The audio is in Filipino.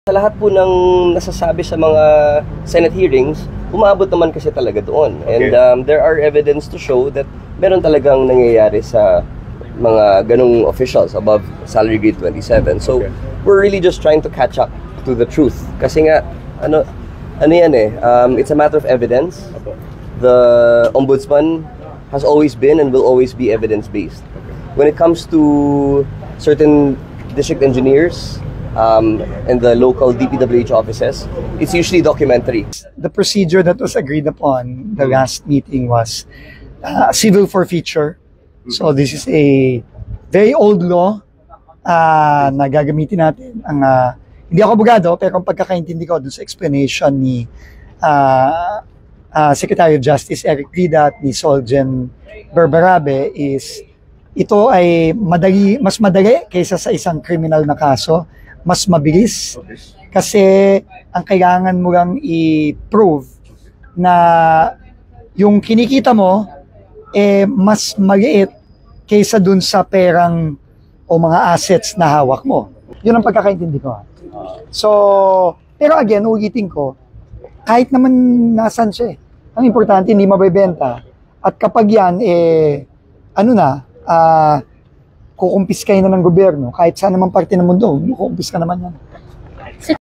Sa lahat po ng nasasabi sa mga Senate hearings, umabot naman kasi talaga doon. And there are evidence to show that meron talagang nangyayari sa mga ganong officials above salary grade 27. So, we're really just trying to catch up to the truth. Kasi nga, ano yan it's a matter of evidence. The ombudsman has always been and will always be evidence-based. When it comes to certain district engineers, and the local DPWH offices, it's usually documentary. The procedure that was agreed upon the last meeting was civil forfeiture. So this is a very old law na gagamitin natin. Hindi ako abogado, pero ang pagkakaintindi ko dun sa explanation ni Secretary of Justice Eric Rida at ni Solgen Berberabe is ito ay mas madali kaysa sa isang criminal na kaso. Mas mabilis kasi ang kailangan mo lang i-prove na yung kinikita mo mas maliit kaysa dun sa perang o mga assets na hawak mo. Yun ang pagkakaintindi ko. So, pero again, ulitin ko, kahit naman nasan siya, ang importante hindi mabebenta at kapag yan kukumpiskay na ng gobyerno, kahit saan naman parte ng mundo, kukumpiska naman yan.